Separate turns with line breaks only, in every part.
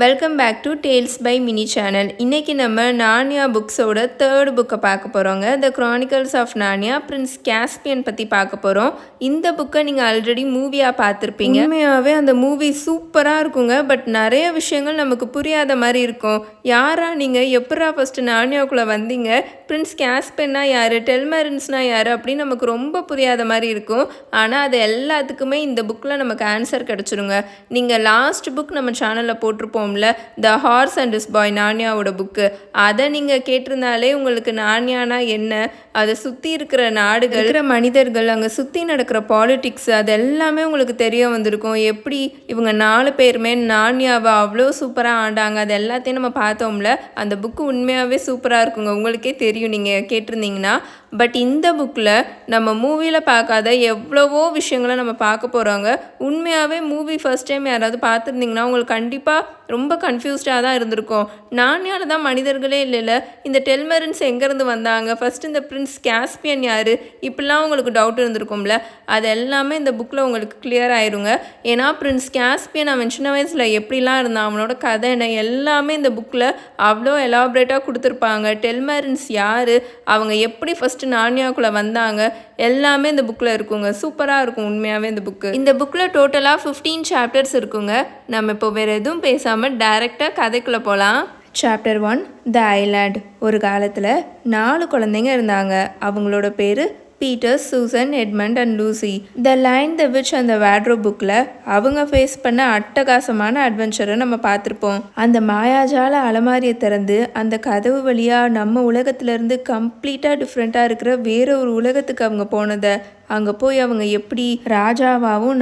Welcome back to tales by mini channel. இன்றைக்கி நம்ம நான்யா புக்ஸோட தேர்ட் புக்கை பார்க்க போகிறோங்க. த க்ரானிக்கல்ஸ் ஆஃப் நான்யா பிரின்ஸ் கேஸ்பியன் பற்றி பார்க்க போகிறோம். இந்த புக்கை நீங்கள் ஆல்ரெடி மூவியாக பார்த்துருப்பீங்க. உண்மையாகவே அந்த மூவி சூப்பராக இருக்குங்க. பட் நிறைய விஷயங்கள் நமக்கு புரியாத மாதிரி இருக்கும். யாரா நீங்கள் எப்படா ஃபஸ்ட்டு நான்யாவுக்குள்ளே வந்தீங்க, பிரின்ஸ் கேஸ்பியன்னா யார், டெல்மெரின்ஸ்னா யார் அப்படின்னு நமக்கு ரொம்ப புரியாத மாதிரி இருக்கும். ஆனால் அது எல்லாத்துக்குமே இந்த புக்கில் நமக்கு ஆன்சர் கிடச்சிருங்க. நீங்கள் லாஸ்ட் புக் நம்ம சேனலில் போட்டிருப்போம், the horse and his boy, நான்யாவோட புக்கு. அதை நீங்கள் கேட்டிருந்தாலே உங்களுக்கு நான்யானா என்ன, அதை சுற்றி இருக்கிற நாடுகள், இருக்கிற மனிதர்கள், அங்கே சுற்றி நடக்கிற பாலிட்டிக்ஸ், அது எல்லாமே உங்களுக்கு தெரிய வந்திருக்கும். எப்படி இவங்க 4 பேருமே நான்யாவை அவ்வளோ சூப்பராக ஆண்டாங்க, அது எல்லாத்தையும் நம்ம பார்த்தோம்ல. அந்த புக்கு உண்மையாகவே சூப்பராக இருக்குங்க, உங்களுக்கே தெரியும் நீங்கள் கேட்டிருந்தீங்கன்னா. பட் இந்த புக்கில் நம்ம மூவியில் பார்க்காத எவ்வளவோ விஷயங்களை நம்ம பார்க்க போகிறோங்க. உண்மையாகவே மூவி ஃபர்ஸ்ட் டைம் யாராவது பார்த்துருந்தீங்கன்னா உங்களுக்கு கண்டிப்பாக ரொம்ப கன்ஃபியூஸ்டாக தான் இருந்திருக்கும். நான்யால தான் மனிதர்களே இல்லைல்ல, இந்த டெல்மெரின்ஸ் எங்கேருந்து வந்தாங்க, ஃபஸ்ட்டு இந்த பிரின்ஸ் கேஸ்பியன் யார், இப்படிலாம் உங்களுக்கு டவுட் இருந்திருக்கும்ல. அது எல்லாமே இந்த புக்கில் உங்களுக்கு கிளியர் ஆயிருங்க. ஏன்னா பிரின்ஸ் கேஸ்பியன் அவன் சின்ன வயசில் எப்படிலாம் இருந்தான், அவனோட கதை என்ன, எல்லாமே இந்த புக்கில் அவ்வளோ எலாபரேட்டாக கொடுத்துருப்பாங்க. டெல்மெரின்ஸ் யார், அவங்க எப்படி ஃபஸ்ட்டு நான்யாக்குள்ளே வந்தாங்க, எல்லாமே இந்த புக்கில் இருக்குங்க. சூப்பராக இருக்கும் உண்மையாகவே இந்த புக்கு. இந்த புக்கில் டோட்டலாக 15 சாப்டர்ஸ் இருக்குங்க. நம்ம இப்போ வேறு எதுவும் பேசாமல் டைரெக்டாக கதைக்குள்ளே போகலாம். Chapter 1, the island. ஒரு காலத்தில் 4 குழந்தைங்க இருந்தாங்க. அவங்களோட பேர் Peter, Susan, Edmund and Lucy. The lion, the witch and the wardrobe புக்கில் அவங்க ஃபேஸ் பண்ண அட்டகாசமான அட்வென்ச்சரை நம்ம பார்த்துருப்போம். அந்த மாயாஜால அலமாரியை திறந்து அந்த கதவு வழியாக நம்ம உலகத்துலேருந்து கம்ப்ளீட்டாக டிஃப்ரெண்ட்டாக இருக்கிற வேற ஒரு உலகத்துக்கு அவங்க போனதை, அங்கே போய் அவங்க எப்படி ராஜாவாகவும்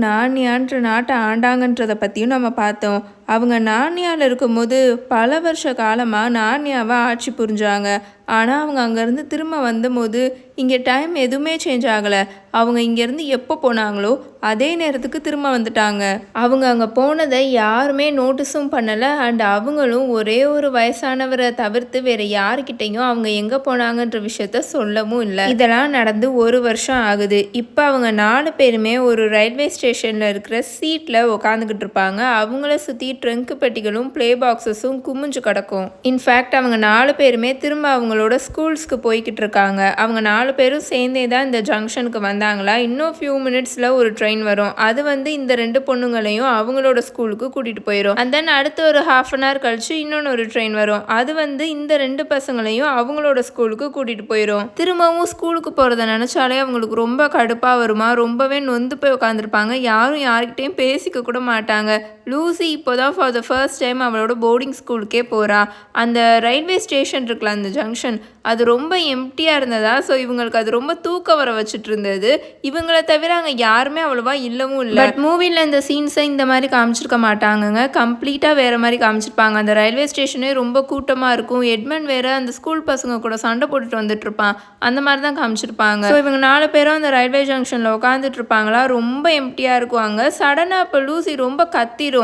நான்யான்ற நாட்டை ஆண்டாங்கன்றதை பற்றியும் நம்ம பார்த்தோம். அவங்க நான்யாவில் இருக்கும்போது பல வருஷ காலமாக நான்யாவை ஆட்சி புரிஞ்சாங்க. ஆனால் அவங்க அங்கேருந்து திரும்ப வந்தபோது இங்கே டைம் எதுவுமே சேஞ்ச் ஆகலை. அவங்க இங்கேருந்து எப்போ போனாங்களோ அதே நேரத்துக்கு திரும்ப வந்துட்டாங்க. அவங்க அங்கே போனதை யாருமே நோட்டீஸும் பண்ணலை. அண்ட் அவங்களும் ஒரே ஒரு வயசானவரை தவிர்த்து வேறு யாருக்கிட்டையும் அவங்க எங்கே போனாங்கன்ற விஷயத்த சொல்லவும் இல்லை. இதெல்லாம் நடந்து 1 வருஷம் ஆகுது. இப்போ அவங்க 4 பேருமே ஒரு ரயில்வே ஸ்டேஷனில் இருக்கிற சீட்டில் உக்காந்துக்கிட்டு இருப்பாங்க. அவங்கள சுற்றி ட்ரங்க் பெட்டிகளும் ப்ளே பாக்ஸஸும் குமிஞ்சு கிடக்கும். இன்ஃபேக்ட் அவங்க 4 பேருமே திரும்ப அவங்களோட ஸ்கூல்ஸ்க்கு போய்கிட்டு இருக்காங்க. அவங்க 4 பேரும் சேர்ந்தே தான் இந்த ஜங்ஷனுக்கு வந்தாங்களா. இன்னும் ஃபியூ மினிட்ஸில் ஒரு ட்ரெயின் வரும். அது இந்த 2 பொண்ணுங்களையும் அவங்களோட ஸ்கூலுக்கு கூட்டிகிட்டு போயிடும். அண்ட் தென் அடுத்து ஒரு ½ அன் ஹவர் கழிச்சு இன்னொன்று ஒரு ட்ரெயின் வரும். அது இந்த 2 பசங்களையும் அவங்களோட ஸ்கூலுக்கு கூட்டிகிட்டு போயிடும். திரும்பவும் ஸ்கூலுக்கு போகிறத நினச்சாலே அவங்களுக்கு ரொம்ப கடுப்பாக வருமா, ரொம்பவே நொந்து போய் உட்காந்துருப்பாங்க. யாரும் யார்கிட்டையும் பேசிக்க கூட மாட்டாங்க. லூசி இப்போதான் ஃபார் த ஃபர்ஸ்ட் டைம் அவளோட போர்டிங் ஸ்கூலுக்கே போகிறா. அந்த ரயில்வே ஸ்டேஷன் இருக்குல்ல, அந்த ஜங்ஷன், அது ரொம்ப எம்டியாக இருந்ததா. ஸோ இவங்களுக்கு அது ரொம்ப தூக்கம் வர வச்சுட்டு இருந்தது. இவங்களை தவிர அங்கே யாருமே அவ்வளோவா இல்லவும் இல்லை. பட் மூவியில் இந்த சீன்ஸை இந்த மாதிரி காமிச்சிருக்க மாட்டாங்கங்க. கம்ப்ளீட்டாக வேறு மாதிரி காமிச்சிருப்பாங்க. அந்த ரயில்வே ஸ்டேஷனே ரொம்ப கூட்டமாக இருக்கும். எட்மண்ட் வேறு அந்த ஸ்கூல் பசங்க கூட சண்டை போட்டுட்டு வந்துட்டு இருப்பான். அந்த மாதிரி தான் காமிச்சிருப்பாங்க. ஸோ இவங்க 4 பேரும் அந்த ரயில்வே ஜங்ஷனில் உட்காந்துட்டு இருப்பாங்களா, ரொம்ப எம்டியாக இருக்குவாங்க. சடனாக இப்போ லூசி ரொம்ப கத்திரும்.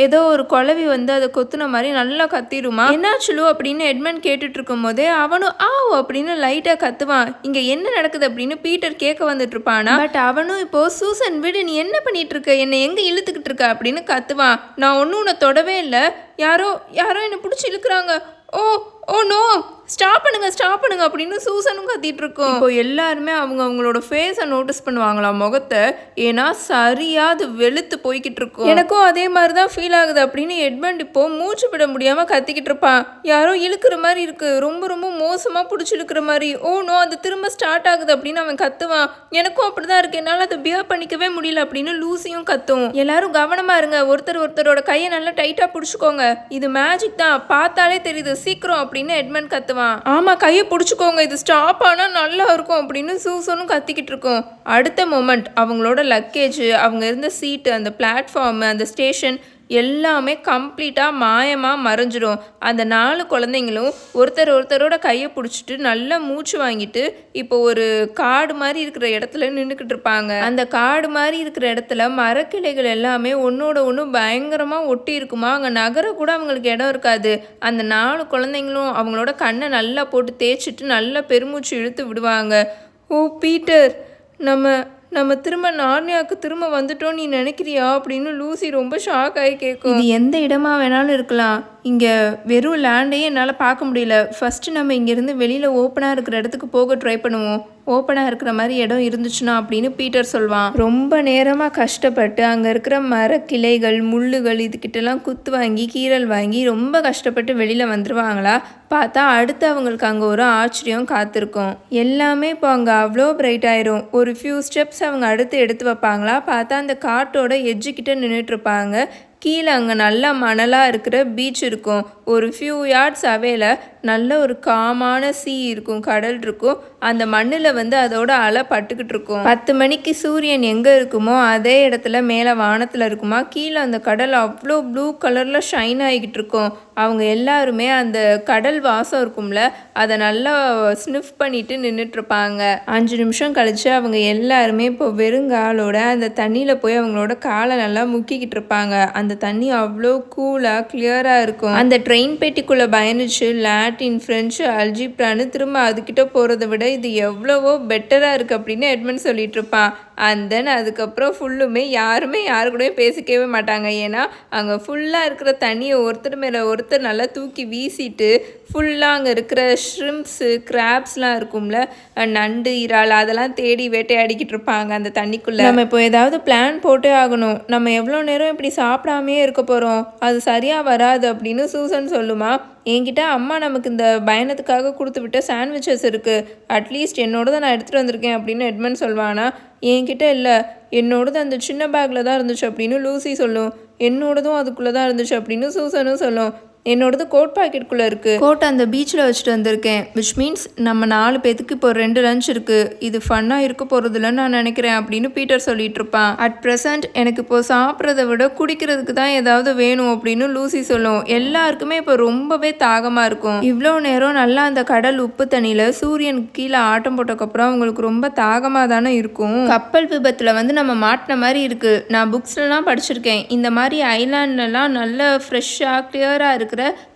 ஏதோ ஒரு குழவி அதை கொத்துன மாதிரி நல்லா கத்திருமா. என்னாச்சுலு அப்படின்னு எட்மண்ட் கேட்டுட்டு இருக்கும் போதே அவனும் அப்படின்னு லைட்டாக கத்துவான். இங்கே என்ன நடக்குது அப்படின்னு பீட்டர் கேட்க வந்துட்டு இருப்பானா. பட் அவனும் இப்போ சூசன் விடு, நீ என்ன பண்ணிட்டு இருக்க, என்னை எங்கே இழுத்துக்கிட்டு இருக்க அப்படின்னு கத்துவான். நான் ஒன்றும் உன்னை தொடவே இல்லை, யாரோ என்னை பிடிச்சி இழுக்கிறாங்க, ஓ நோ, ஸ்டாப் பண்ணுங்க அப்படின்னு சூசனும் கத்திட்டு இருக்கும். இப்போ எல்லாருமே அவங்களோட ஃபேஸை நோட்டீஸ் பண்ணுவாங்களாம், முகத்தை. ஏன்னா சரியா அது வெளுத்து போய்கிட்டு இருக்கும். எனக்கும் அதே மாதிரி தான் ஃபீல் ஆகுது அப்படின்னு எட்மண்ட் இப்போ மூச்சு விட முடியாமல் கத்திக்கிட்டு இருப்பான். யாரோ இழுக்கிற மாதிரி இருக்கு, ரொம்ப ரொம்ப மோசமாக பிடிச்சி இழுக்கிற மாதிரி. ஓ நோ, அது திரும்ப ஸ்டார்ட் ஆகுது அப்படின்னு அவன் கத்துவான். எனக்கும் அப்படிதான் இருக்கு, என்னால் அதை பியர் பண்ணிக்கவே முடியல அப்படின்னு லூசியும் கத்தும். எல்லாரும் கவனமாக இருங்க, ஒருத்தரோட கையை நல்லா டைட்டாக பிடிச்சிக்கோங்க, இது மேஜிக் தான், பார்த்தாலே தெரியுது, சீக்கிரம் அப்படின்னு எட்மண்ட் கத்துவான். ஆமா, கையை பிடிச்சிக்கோங்க, இது ஸ்டாப் ஆனால் நல்லா இருக்கும் அப்படின்னு சூசனும் கத்திக்கிட்டு இருக்கும். அடுத்த மொமெண்ட் அவங்களோட லக்கேஜ், அவங்க இருந்த சீட்டு, அந்த பிளாட்ஃபார்ம், அந்த ஸ்டேஷன் எல்லாமே கம்ப்ளீட்டாக மாயமாக மறைஞ்சிடும். அந்த 4 குழந்தைங்களும் ஒருத்தரோட கையை பிடிச்சிட்டு நல்லா மூச்சு வாங்கிட்டு இப்போ ஒரு காடு மாதிரி இருக்கிற இடத்துல நின்றுக்கிட்டு இருப்பாங்க. அந்த காடு மாதிரி இருக்கிற இடத்துல மரக்கிளைகள் எல்லாமே ஒன்றோட ஒன்று பயங்கரமாக ஒட்டி இருக்குமா. அங்கே நகர கூட அவங்களுக்கு இடம் இருக்காது. அந்த 4 குழந்தைங்களும் அவங்களோட கண்ணை நல்லா போட்டு தேய்ச்சிட்டு நல்லா பெருமூச்சு இழுத்து விடுவாங்க. ஓ பீட்டர், நம்ம திரும்ப நார்னியாவுக்கு திரும்ப வந்துட்டோம் நீ நினைக்கிறியா அப்படின்னு லூசி ரொம்ப ஷாக் ஆகி கேட்கும். இது எந்த இடமா வேணாலும் இருக்கலாம், இங்கே வெறும் லேண்டையே என்னால் பார்க்க முடியல. ஃபஸ்ட்டு நம்ம இங்கேருந்து வெளியில் ஓப்பனாக இருக்கிற இடத்துக்கு போக ட்ரை பண்ணுவோம், ஓப்பனாக இருக்கிற மாதிரி இடம் இருந்துச்சுன்னா அப்படின்னு பீட்டர் சொல்வான். ரொம்ப நேரமாக கஷ்டப்பட்டு அங்கே இருக்கிற மரக்கிளைகள் முள்ளுகள் இதுக்கிட்டலாம் குத்து வாங்கி கீறல் வாங்கி ரொம்ப கஷ்டப்பட்டு வெளியில் வந்துடுவாங்களா பார்த்தா அடுத்து அவங்களுக்கு அங்கே ஒரு ஆச்சரியம் காத்திருக்கும். எல்லாமே இப்போ அங்கே அவ்வளோ பிரைட் ஆயிரும். ஒரு ஃபியூ ஸ்டெப்ஸ் அவங்க அடுத்து எடுத்து வைப்பாங்களா பார்த்தா அந்த காட்டோட எட்ஜுக்கிட்ட நின்றுட்டுருப்பாங்க. கீழே அங்கே நல்லா மணலாக இருக்கிற பீச் இருக்கும். ஒரு ஃபியூ யார்ட்ஸ் அவேல நல்ல ஒரு காமான சீ இருக்கும், கடல் இருக்கும். அந்த மண்ணில் வந்து அதோட அலை பட்டுக்கிட்டு இருக்கும். 10 மணிக்கு சூரியன் எங்கே இருக்குமோ அதே இடத்துல மேலே வானத்தில் இருக்குமா, கீழே அந்த கடல் அவ்வளோ ப்ளூ கலரில் ஷைன் ஆகிக்கிட்டு இருக்கும். அவங்க எல்லாருமே அந்த கடல் வாசம் இருக்கும்ல அதை நல்லா ஸ்னிஃப் பண்ணிட்டு நின்றுட்டுருப்பாங்க. 5 நிமிஷம் கழித்து அவங்க எல்லாருமே இப்போ வெறுங்காலோட அந்த தண்ணியில் போய் அவங்களோட காலை நல்லா முக்கிக்கிட்டு இருப்பாங்க. அந்த தண்ணி அவ்வளோ கூலாக கிளியராக இருக்கும். அந்த ட்ரெயின் பெட்டிக்குள்ளே பயணிச்சு லாட்டின் ஃப்ரெஞ்சு அல்ஜிப்ரான்னு திரும்ப அதுக்கிட்ட போகிறத விட இது எவ்வளவோ பெட்டராக இருக்குது அப்படின்னு எட்மண்ட் சொல்லிட்டு இருப்பான். அண்ட் தென் அதுக்கப்புறம் ஃபுல்லுமே யாருமே யாரு கூடயும் பேசிக்கவே மாட்டாங்க. ஏன்னா அங்கே ஃபுல்லாக இருக்கிற தண்ணியை ஒருத்தர் மேலே ஒருத்தர் நல்லா தூக்கி வீசிட்டு ஃபுல்லாக அங்கே இருக்கிற ஷ்ரிம்ப்ஸு கிராப்ஸ்லாம் இருக்கும்ல, நண்டு இறால் அதெல்லாம் தேடி வேட்டையாடிக்கிட்டு இருப்பாங்க அந்த தண்ணிக்குள்ளே. நம்ம இப்போ ஏதாவது பிளான் போட்டே ஆகணும், நம்ம எவ்வளோ நேரம் இப்படி சாப்பிடாமே இருக்க போகிறோம், அது சரியாக வராது அப்படின்னு சூசன் சொல்லுமா. என்கிட்ட அம்மா நமக்கு இந்த பயணத்துக்காக கொடுத்து விட்ட சாண்ட்விச்சஸ் இருக்குது, அட்லீஸ்ட் என்னோட தான் நான் எடுத்துகிட்டு வந்திருக்கேன் அப்படின்னு எட்மண்ட் சொல்வானா. என்கிட்ட இல்லை, என்னோடது அந்த சின்ன பேக்கில் தான் இருந்துச்சு அப்படின்னு லூசி சொல்லும். என்னோடதும் அதுக்குள்ளே தான் இருந்துச்சு அப்படின்னு சூசனும் சொல்லும். என்னோடது கோட் பாக்கெட்டுக்குள்ளே இருக்குது, கோட் அந்த பீச்சில் வச்சுட்டு வந்திருக்கேன். விச் மீன்ஸ் நம்ம 4 பேத்துக்கு இப்போ 2 லஞ்ச் இருக்குது, இது ஃபன்னாக இருக்க போகிறதில்லன்னு நான் நினைக்கிறேன் அப்படின்னு பீட்டர் சொல்லிட்டு இருப்பான். அட் ப்ரெசண்ட் எனக்கு இப்போ சாப்பிட்றத விட குடிக்கிறதுக்கு தான் ஏதாவது வேணும் அப்படின்னு லூசி சொல்லும். எல்லாருக்குமே இப்போ ரொம்பவே தாகமாக இருக்கும். இவ்வளோ நேரம் நல்லா அந்த கடல் உப்பு தண்ணியில் சூரியனுக்கு கீழே ஆட்டம் போட்டக்கப்புறம் அவங்களுக்கு ரொம்ப தாகமாக தானே இருக்கும். கப்பல் விபத்தில் வந்து நம்ம மாட்டின மாதிரி இருக்குது. நான் புக்ஸ்லாம் படிச்சிருக்கேன், இந்த மாதிரி ஐலாண்ட்லலாம் நல்ல ஃப்ரெஷ்ஷாக கிளியராக இருக்கிற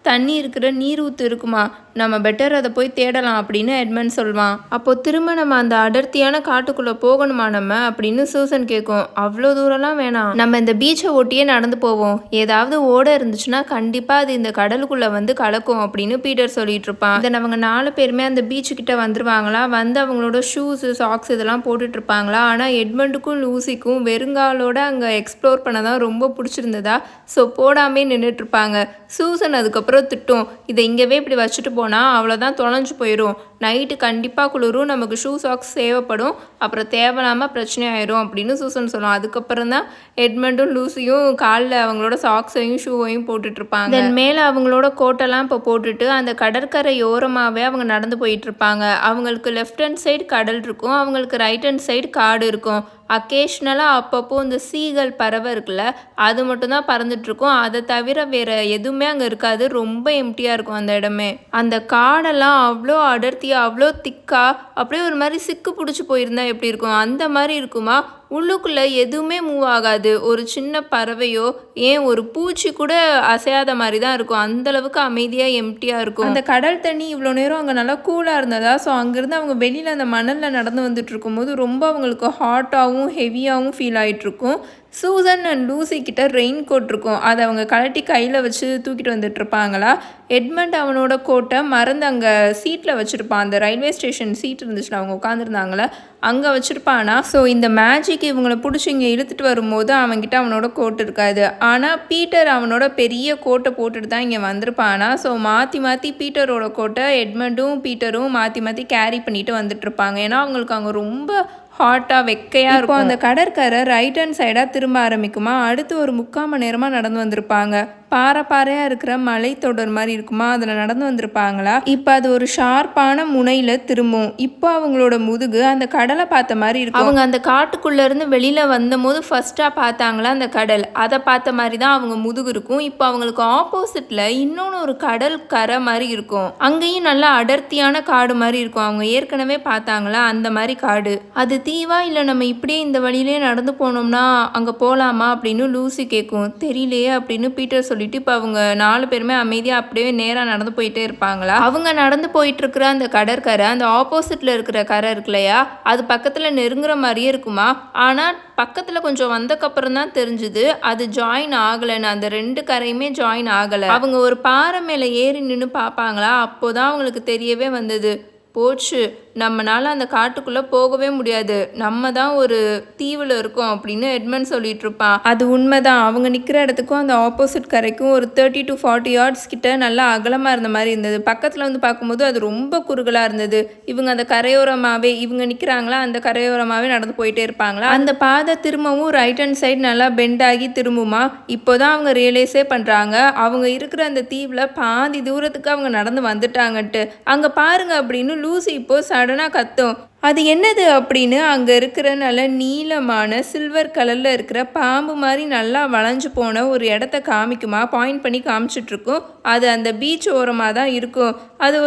தண்ணி இருக்கிற நீர் ஊற்று இருக்குமா, நம்ம பெட்டர் அதை போய் தேடலாம் அப்படின்னு எட்மண்ட் சொல்வான். அப்போது திரும்ப நம்ம அந்த அடர்த்தியான காட்டுக்குள்ளே போகணுமா நம்ம அப்படின்னு சூசன் கேட்கும். அவ்வளோ தூரம்லாம் வேணாம், நம்ம இந்த பீச்சை ஒட்டியே நடந்து போவோம், ஏதாவது ஓட இருந்துச்சுன்னா கண்டிப்பாக அது இந்த கடலுக்குள்ளே வந்து கலக்கும் அப்படின்னு பீட்டர் சொல்லிட்டு இருப்பான். தென் அவங்க 4 பேருமே அந்த பீச்சுக்கிட்ட வந்துருவாங்களா, வந்து அவங்களோட ஷூஸு சாக்ஸ் இதெல்லாம் போட்டுட்டு இருப்பாங்களா. ஆனால் எட்மண்டுக்கும் லூசிக்கும் வெறுங்காலோட அங்கே எக்ஸ்ப்ளோர் பண்ண தான் ரொம்ப பிடிச்சிருந்ததா, ஸோ போடாமே நின்றுட்டுருப்பாங்க. சூசன் அதுக்கப்புறம் திட்டும், இதை இங்கேவே இப்படி வச்சுட்டு போனால் அவ்வளோதான் தொலைஞ்சு போயிடும், நைட்டு கண்டிப்பாக குளிரும், நமக்கு ஷூ சாக்ஸ் தேவைப்படும், அப்புறம் தேவையில்லாமல் பிரச்சனை ஆயிரும் அப்படின்னு சூசன் சொல்லுவோம். அதுக்கப்புறம் தான் எட்மண்டும் லூசியும் காலில் அவங்களோட சாக்ஸையும் ஷூவையும் போட்டுட்ருப்பாங்க. தென் மேலே அவங்களோட கோட்டெல்லாம் இப்போ போட்டுட்டு அந்த கடற்கரை ஓரமாகவே அவங்க நடந்து போயிட்டுருப்பாங்க. அவங்களுக்கு லெஃப்ட் ஹேண்ட் சைடு கடல் இருக்கும், அவங்களுக்கு ரைட் ஹேண்ட் சைடு காடு இருக்கும். அக்கேஷ்னலாக அப்பப்போ இந்த சீகல் பறவை இருக்குல்ல அது மட்டும்தான் பறந்துட்டுருக்கும், அதை தவிர வேறு எதுவுமே அங்கே இருக்காது, ரொம்ப எம்டியாக இருக்கும் அந்த இடமே. அந்த காடெல்லாம் அவ்வளோ அடர்த்தியாக அவ்வளோ திக்காக அப்படியே ஒரு மாதிரி சிக்கு பிடிச்சி போயிருந்தா எப்படி இருக்கும் அந்த மாதிரி இருக்குமா. உள்ளுக்குள்ளே எதுவுமே மூவ் ஆகாது, ஒரு சின்ன பறவையோ ஏன் ஒரு பூச்சி கூட அசையாத மாதிரி தான் இருக்கும், அந்தளவுக்கு அமைதியாக எம்டியாக இருக்கும். அந்த கடல் தண்ணி இவ்வளோ நேரம் அங்கே நல்லா கூலாக இருந்ததா, ஸோ அங்கேருந்து அவங்க வெளியில் அந்த மணலில் நடந்து வந்துட்டு இருக்கும்போது ரொம்ப அவங்களுக்கு ஹாட்டாகவும் ஹெவியாகவும் ஃபீல் ஆகிட்டுருக்கும். சூசன் அண்ட் லூசி கிட்ட ரெயின் கோட் இருக்கும், அதை அவங்க கழட்டி கையில் வச்சு தூக்கிட்டு வந்துட்டு இருப்பாங்களா. எட்மண்ட் அவனோட கோட்டை மறந்து அங்கே சீட்டில் வச்சுருப்பான், அந்த ரயில்வே ஸ்டேஷன் சீட் இருந்துச்சுல அவங்க உட்காந்துருந்தாங்களே அங்கே வச்சுருப்பானா. ஸோ இந்த மேஜிக் இவங்களை பிடிச்சி இங்கே இழுத்துட்டு வரும்போது அவன்கிட்ட அவனோட கோட் இருக்காது. ஆனால் பீட்டர் அவனோட பெரிய கோட்டை போட்டுட்டு தான் இங்கே வந்திருப்பானா. ஸோ மாற்றி மாற்றி பீட்டரோட கோட்டை எட்மண்டும் பீட்டரும் மாற்றி மாற்றி கேரி பண்ணிட்டு வந்துட்டு இருப்பாங்க. ஏன்னா அவங்களுக்கு அங்கே ரொம்ப ஹாட்டாக வெக்கையாக இருக்கும். அந்த கடற்கரை ரைட் ஹேண்ட் சைடாக திரும்ப ஆரம்பிக்குமா. அடுத்து ஒரு 3/4 மணி நேரமாக நடந்து வந்திருப்பாங்க. பாறையாக இருக்கிற மலை தொடர் மாதிரி இருக்குமா, அதில் நடந்து வந்திருப்பாங்களா. இப்போ அது ஒரு ஷார்ப்பான முனையில் திரும்பும். இப்போ அவங்களோட முதுகு அந்த கடலை பார்த்த மாதிரி இருக்கும். அவங்க அந்த காட்டுக்குள்ளேருந்து வெளியில் வந்தபோது ஃபர்ஸ்ட்டாக பார்த்தாங்களா அந்த கடல், அதை பார்த்த மாதிரி தான் அவங்க முதுகு இருக்கும். இப்போ அவங்களுக்கு ஆப்போசிட்டில் இன்னொன்று ஒரு கடல் கரை மாதிரி இருக்கும், அங்கேயும் நல்லா அடர்த்தியான காடு மாதிரி இருக்கும். அவங்க ஏற்கனவே பார்த்தாங்களா அந்த மாதிரி காடு. அது தீவா இல்லை நம்ம இப்படியே இந்த வழியிலே நடந்து போனோம்னா அங்கே போகலாமா அப்படின்னு லூசி கேட்கும். தெரியலையே அப்படின்னு பீட்டர் சொல்லிட்டு இப்போ அவங்க 4 பேருமே அமைதியாக அப்படியே நேராக நடந்து போயிட்டே இருப்பாங்களா. அவங்க நடந்து போயிட்டு இருக்கிற அந்த கடற்கரை அந்த ஆப்போசிட்டில் இருக்கிற கரை இருக்கு இல்லையா, அது பக்கத்தில் நெருங்குற மாதிரியே இருக்குமா. ஆனால் பக்கத்தில் கொஞ்சம் வந்தக்கப்புறம் தான் தெரிஞ்சுது அது ஜாயின் ஆகலைன்னு. அந்த 2 கரையுமே ஜாயின் ஆகலை. அவங்க ஒரு பாறை மேலே ஏறி நின்று பார்ப்பாங்களா, அப்போதான் அவங்களுக்கு தெரியவே வந்தது. போச்சு, நம்மளால அந்த காட்டுக்குள்ளே போகவே முடியாது, நம்ம தான் ஒரு தீவில் இருக்கோம் அப்படின்னு எட்மண்ட் சொல்லிட்டு இருப்பான். அது உண்மைதான். அவங்க நிற்கிற இடத்துக்கும் அந்த ஆப்போசிட் கரைக்கும் ஒரு 30 to 40 yards கிட்ட நல்லா அகலமாக இருந்த மாதிரி இருந்தது. பக்கத்தில் வந்து பார்க்கும்போது அது ரொம்ப குறுகலாக இருந்தது. இவங்க அந்த கரையோரமாகவே இவங்க நிற்கிறாங்களா, அந்த கரையோரமாகவே நடந்து போயிட்டே இருப்பாங்களா. அந்த பாதை திரும்பவும் ரைட் ஹேண்ட் சைடு நல்லா பெண்ட் ஆகி திரும்புமா. இப்போதான் அவங்க ரியலைஸே பண்ணுறாங்க அவங்க இருக்கிற அந்த தீவில் பாதி தூரத்துக்கு அவங்க நடந்து வந்துட்டாங்கன்ட்டு. அங்கே பாருங்க அப்படின்னு லூசி இப்போ சடனாக கத்தும். அது என்னது அப்படின்னு அங்கே இருக்கிற நல்ல நீளமான சில்வர் கலரில் இருக்கிற பாம்பு மாதிரி நல்லா வளைஞ்சு போன ஒரு இடத்த காமிக்குமா. பாயிண்ட் பண்ணி காமிச்சிட்ருக்கும். அது அந்த பீச் ஓரமாக தான் இருக்கும். அது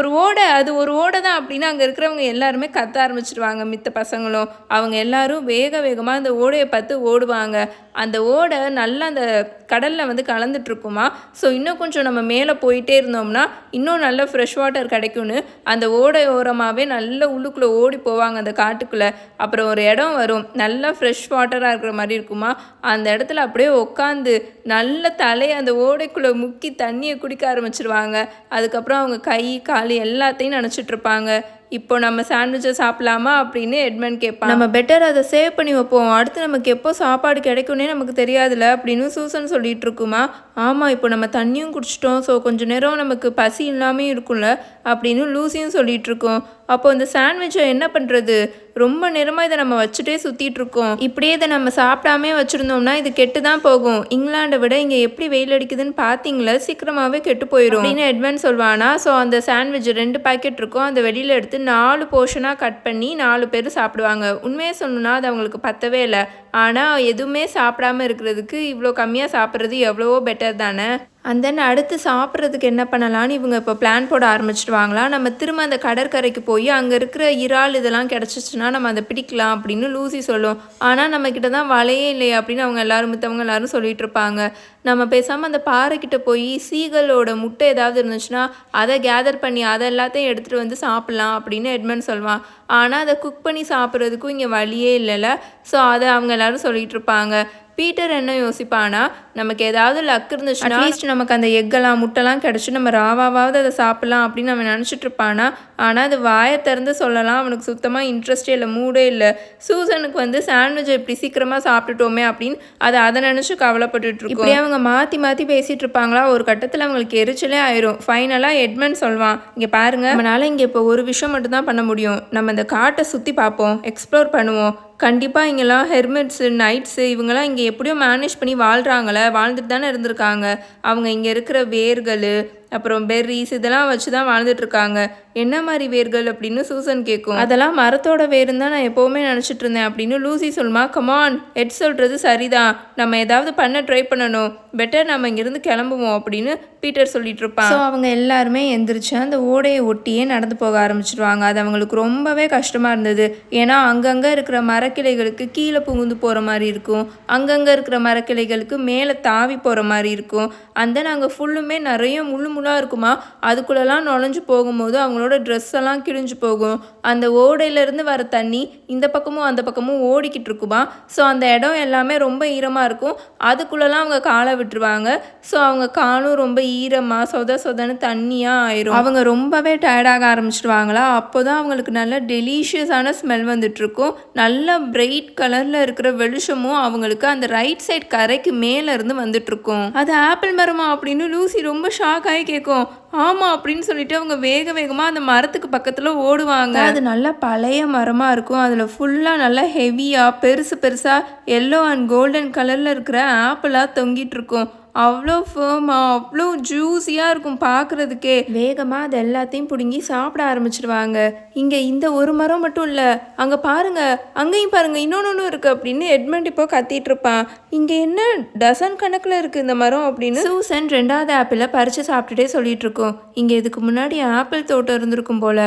ஒரு ஓடை தான் அப்படின்னு அங்கே இருக்கிறவங்க எல்லாருமே கத்த ஆரம்பிச்சிடுவாங்க. மித்த பசங்களும் அவங்க எல்லாரும் வேகமாக அந்த ஓடையை பார்த்து ஓடுவாங்க. அந்த ஓடை நல்லா அந்த கடலில் வந்து கலந்துட்ருக்குமா. ஸோ இன்னும் கொஞ்சம் நம்ம மேலே போயிட்டே இருந்தோம்னா இன்னும் நல்ல ஃப்ரெஷ் வாட்டர் கிடைக்கும்னு அந்த ஓடை ஓரமாகவே நல்ல உள்ளுக்குள்ளே ஓடி போவாங்க அந்த காட்டுக்குள்ளே. அப்புறம் ஒரு இடம் வரும் நல்லா ஃப்ரெஷ் வாட்டராக இருக்கிற மாதிரி இருக்குமா. அந்த இடத்துல அப்படியே உட்காந்து நல்ல தலையை அந்த ஓடைக்குள்ளே முக்கி தண்ணியை குடிக்க ஆரம்பிச்சிருவாங்க. அதுக்கப்புறம் அவங்க கை கால் எல்லாத்தையும் நினச்சிட்டு இருப்பாங்க. இப்போ நம்ம சாண்ட்விச்சை சாப்பிடலாமா அப்படின்னு எட்மண்ட் கேட்பான். நம்ம பெட்டர் அதை சேவ் பண்ணி வைப்போம், அடுத்து நமக்கு எப்போ சாப்பாடு கிடைக்கும்னே நமக்கு தெரியாதுல்ல அப்படின்னு சூசன் சொல்லிட்டு இருக்குமா. ஆமாம், இப்போ நம்ம தண்ணியும் குடிச்சிட்டோம், ஸோ கொஞ்சம் நேரம் நமக்கு பசி இல்லாமல் இருக்கும்ல அப்படின்னு லூசியும் சொல்லிட்டு இருக்கோம். அப்போ இந்த சாண்ட்விச்சை என்ன பண்ணுறது, ரொம்ப நேரமாக இதை நம்ம வச்சுட்டே சுற்றிட்டு இருக்கோம், இப்படியே இதை நம்ம சாப்பிடாமே வச்சுருந்தோம்னா இது கெட்டு தான் போகும். இங்கிலாண்டை விட இங்கே எப்படி வெயில் அடிக்குதுன்னு பார்த்தீங்களா, சீக்கிரமாகவே கெட்டு போயிடும் அப்படின்னு எட்மண்ட் சொல்வானா. ஸோ அந்த சாண்ட்விச் 2 பாக்கெட் இருக்கும், அந்த வெளியில் எடுத்து 4 போர்ஷனாக கட் பண்ணி 4 பேர் சாப்பிடுவாங்க. உண்மையை சொல்லணும்னா அது அவங்களுக்கு பத்தவே இல்லை. ஆனால் எதுவுமே சாப்பிடாமல் இருக்கிறதுக்கு இவ்வளோ கம்மியாக சாப்பிட்றது எவ்வளவோ பெட்டர் தானே. அண்ட் தென் அடுத்து சாப்பிட்றதுக்கு என்ன பண்ணலான்னு இவங்க இப்போ பிளான் போட ஆரம்பிச்சிடுவாங்களா. நம்ம திரும்ப அந்த கடற்கரைக்கு போய் அங்கே இருக்கிற இறால் இதெல்லாம் கிடச்சிச்சுன்னா நம்ம அதை பிடிக்கலாம் அப்படின்னு லூசி சொல்லும். ஆனால் நம்மக்கிட்ட தான் வலையே இல்லையே அப்படின்னு அவங்க மித்தவங்க எல்லாரும் சொல்லிட்டு இருப்பாங்க. நம்ம பேசாமல் அந்த பாறைக்கிட்ட போய் சீகளோட முட்டை ஏதாவது இருந்துச்சுன்னா அதை கேதர் பண்ணி அதை எல்லாத்தையும் எடுத்துகிட்டு வந்து சாப்பிட்லாம் அப்படின்னு எட்மண்ட் சொல்லுவான். ஆனால் அதை குக் பண்ணி சாப்பிட்றதுக்கும் இங்கே வழியே இல்லைல்ல. ஸோ அதை அவங்க எல்லாரும் சொல்லிட்டு இருப்பாங்க. பீட்டர் என்ன யோசிப்பானா, நமக்கு ஏதாவது லக் இருந்துச்சுன்னா அட்லீஸ்ட் நமக்கு அந்த எக்கெல்லாம் முட்டைலாம் கிடச்சி நம்ம ராவாவது அதை சாப்பிட்லாம் அப்படின்னு அவன் நினச்சிட்டு இருப்பானா. ஆனால் அது வாயை திறந்து சொல்லலாம் அவனுக்கு சுத்தமாக இன்ட்ரெஸ்டே இல்லை, மூடே இல்லை. சூசனுக்கு வந்து சாண்ட்விச் இப்படி சீக்கிரமாக சாப்பிட்டுட்டோமே அப்படின்னு அதை நினச்சி கவலைப்பட்டுட்டு இருக்கோம். இப்படி அவங்க மாற்றி பேசிகிட்டு இருப்பாங்களா. ஒரு கட்டத்தில் அவங்களுக்கு எரிச்சலே ஆயிரும். ஃபைனலாக எட்மண்ட் சொல்வான், இங்கே பாருங்க, நம்மளால் இங்கே இப்போ ஒரு விஷயம் மட்டும்தான் பண்ண முடியும், நம்ம இந்த காட்டை சுற்றி பார்ப்போம், எக்ஸ்ப்ளோர் பண்ணுவோம். கண்டிப்பாக இங்கெல்லாம் ஹெர்மிட்ஸு நைட்ஸு இவங்கெல்லாம் இங்கே எப்படியோ மேனேஜ் பண்ணி வாழ்ந்துட்டு தானே இருந்திருக்காங்க. அவங்க இங்கே இருக்கிற வேர்கள் அப்புறம் பெர்ரிஸ் இதெல்லாம் வச்சு தான் வாழ்ந்துட்டுருக்காங்க. என்ன மாதிரி வேர்கள் அப்படின்னு சூசன் கேட்கும். அதெல்லாம் மரத்தோட வேருன்னு தான் நான் எப்போவுமே நினச்சிட்டு இருந்தேன் அப்படின்னு லூசி சொல்லுமா. கமான், எட் சொல்கிறது சரிதான், நம்ம ஏதாவது பண்ண ட்ரை பண்ணணும், பெட்டர் நம்ம இங்கேருந்து கிளம்புவோம் அப்படின்னு பீட்டர் சொல்லிட்டு இருப்பான். ஸோ அவங்க எல்லாருமே எந்திரிச்சு அந்த ஓடையை ஒட்டியே நடந்து போக ஆரம்பிச்சிடுவாங்க. அது அவங்களுக்கு ரொம்பவே கஷ்டமாக இருந்தது. ஏன்னா அங்கங்கே இருக்கிற மரக்கிளைகளுக்கு கீழே புகுந்து போகிற மாதிரி இருக்கும், அங்கங்கே இருக்கிற மரக்கிளைகளுக்கு மேலே தாவி போகிற மாதிரி இருக்கும். அந்த நாங்கள் ஃபுல்லுமே நிறைய முள்ளாக இருக்குமா. அதுக்குள்ளெல்லாம் நுழைஞ்சு போகும்போது அவங்களோட ட்ரெஸ் எல்லாம் கிழிஞ்சு போகும். அந்த ஓடையிலேருந்து வர தண்ணி இந்த பக்கமும் அந்த பக்கமும் ஓடிக்கிட்டு இருக்குமா. ஸோ அந்த இடம் எல்லாமே ரொம்ப ஈரமாக இருக்கும். அதுக்குள்ளெல்லாம் அவங்க காலை விட்டுருவாங்க. ஸோ அவங்க காலும் ரொம்ப ஈரமாக சொதன்னு தண்ணியாக ஆயிரும். அவங்க ரொம்பவே டயர்டாக ஆரம்பிச்சிடுவாங்களா. அப்போ தான் அவங்களுக்கு நல்ல டெலிஷியஸான ஸ்மெல் வந்துட்டுருக்கும். நல்ல பிரைட் கலரில் இருக்கிற வெளிச்சமும் அவங்களுக்கு அந்த ரைட் சைட் கரைக்கு மேலேருந்து வந்துட்டுருக்கும். அது ஆப்பிள் மரமா அப்படின்னு லூசி ரொம்ப ஷாக் ஆகி கேட்கும். ஆமாம் அப்படின்னு சொல்லிட்டு அவங்க வேகமாக அந்த மரத்துக்கு பக்கத்தில் ஓடுவாங்க. அது நல்லா பழைய மரமாக இருக்கும். அதில் ஃபுல்லாக நல்லா ஹெவியாக பெருசாக எல்லோ அண்ட் கோல்டன் கலரில் இருக்கிற ஆப்பிளாக தொங்கிட்டு இருக்கும். அவ்வளோ ஃபேமாக அவ்வளோ ஜூஸியாக இருக்கும் பார்க்குறதுக்கே. வேகமாக அது எல்லாத்தையும் பிடுங்கி சாப்பிட ஆரம்பிச்சிடுவாங்க. இங்கே இந்த ஒரு மரம் மட்டும் இல்லை, அங்கே பாருங்கள், அங்கேயும் பாருங்கள், இன்னொன்று இருக்குது அப்படின்னு எட்மண்ட் இப்போ கத்திட்டு இருப்பான். இங்கே என்ன டசன் கணக்கில் இருக்குது இந்த மரம் அப்படின்னு சூசன் 2வது ஆப்பிளை பறித்து சாப்பிட்டுட்டே சொல்லிட்டு இருக்கோம். இங்கே இதுக்கு முன்னாடி ஆப்பிள் தோட்டம் இருந்திருக்கும் போல்.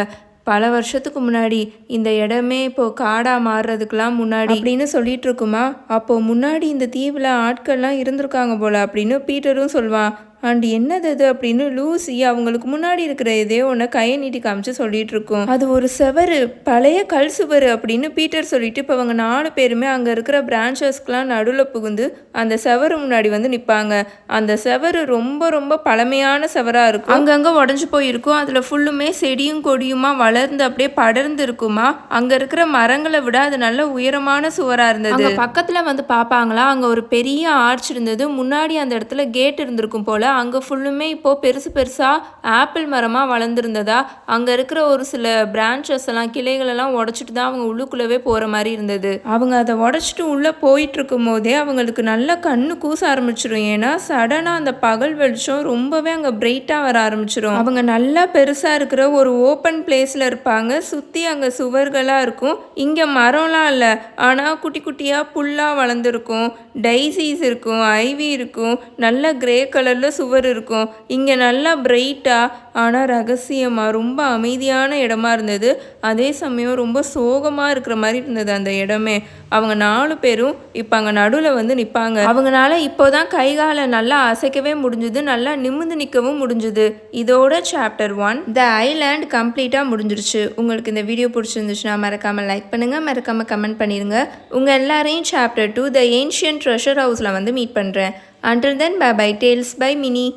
பல வருஷத்துக்கு முன்னாடி இந்த இடமே இப்போ காடா மாறுறதுக்கெல்லாம் முன்னாடி அப்படின்னு சொல்லிட்டு இருக்குமா. அப்போ முன்னாடி இந்த தீவில் ஆட்கள்லாம் இருந்திருக்காங்க போல அப்படின்னு பீட்டரும் சொல்வான். அண்ட் என்னது அது அப்படின்னு லூசி அவங்களுக்கு முன்னாடி இருக்கிற எதையோ ஒன்று கையை நீட்டி காமிச்சு சொல்லிட்டு இருக்கும். அது ஒரு செவரு, பழைய கல் சுவர் அப்படின்னு பீட்டர் சொல்லிட்டு இப்போ அவங்க 4 பேருமே அங்கே இருக்கிற பிரான்ச்சஸ்க்கெலாம் நடுவில் புகுந்து அந்த செவரு முன்னாடி வந்து நிற்பாங்க. அந்த செவரு ரொம்ப ரொம்ப பழமையான செவராக இருக்கும். அங்கங்கே உடஞ்சி போயிருக்கும். அதில் ஃபுல்லுமே செடியும் கொடியுமா வளர்ந்து அப்படியே படர்ந்து இருக்குமா. அங்கே இருக்கிற மரங்களை விட அது நல்ல உயரமான சுவராக இருந்தது. பக்கத்தில் வந்து பார்ப்பாங்களா, அங்கே ஒரு பெரிய ஆர்ச் இருந்தது. முன்னாடி அந்த இடத்துல கேட் இருந்திருக்கும் போல. அங்கே ஃபுல்லுமே இப்போது பெருசு பெருசாக ஆப்பிள் மரமாக வளர்ந்துருந்ததா. அங்கே இருக்கிற ஒரு சில பிரான்ச்சஸ் எல்லாம் கிளைகளெல்லாம் உடச்சிட்டு தான் அவங்க உள்ளுக்குள்ளவே போகிற மாதிரி இருந்தது. அவங்க அதை உடச்சிட்டு உள்ளே போயிட்டு இருக்கும் போதே அவங்களுக்கு நல்ல கண்ணு கூச ஆரம்பிச்சிடும். ஏன்னா சடனாக அந்த பகல் வெளிச்சம் ரொம்பவே அங்கே பிரைட்டாக வர ஆரம்பிச்சிடும். அவங்க நல்லா பெருசாக இருக்கிற ஒரு ஓப்பன் பிளேஸில் இருப்பாங்க. சுற்றி அங்கே சுவர்களாக இருக்கும். இங்கே மரம்லாம் இல்லை, ஆனால் குட்டி குட்டியாக புல்லாக வளர்ந்துருக்கும். டைசீஸ் இருக்கும், ஐவி இருக்கும், நல்ல கிரே கலரில் சுவர் இருக்கும். இங்கே நல்லா பிரைட்டாக ஆனால் ரகசியமாக ரொம்ப அமைதியான இடமா இருந்தது. அதே சமயம் ரொம்ப சோகமாக இருக்கிற மாதிரி இருந்தது அந்த இடமே. அவங்க 4 பேரும் இப்போ அங்கே நடுவில் வந்து நிற்பாங்க. அவங்களால இப்போதான் கைகாலை நல்லா அசைக்கவே முடிஞ்சுது, நல்லா நிமிர்ந்து நிற்கவும் முடிஞ்சுது. இதோட சாப்டர் 1 த ஐலாண்ட் கம்ப்ளீட்டாக முடிஞ்சிருச்சு. உங்களுக்கு இந்த வீடியோ பிடிச்சிருந்துச்சுன்னா மறக்காமல் லைக் பண்ணுங்கள், மறக்காமல் கமெண்ட் பண்ணிடுங்க. உங்கள் எல்லாரையும் சாப்டர் 2 த ஏன்ஷியன்ட் ட்ரெஷர் ஹவுஸில் வந்து மீட் பண்ணுறேன். Until then, bye bye. Tales by Minnie.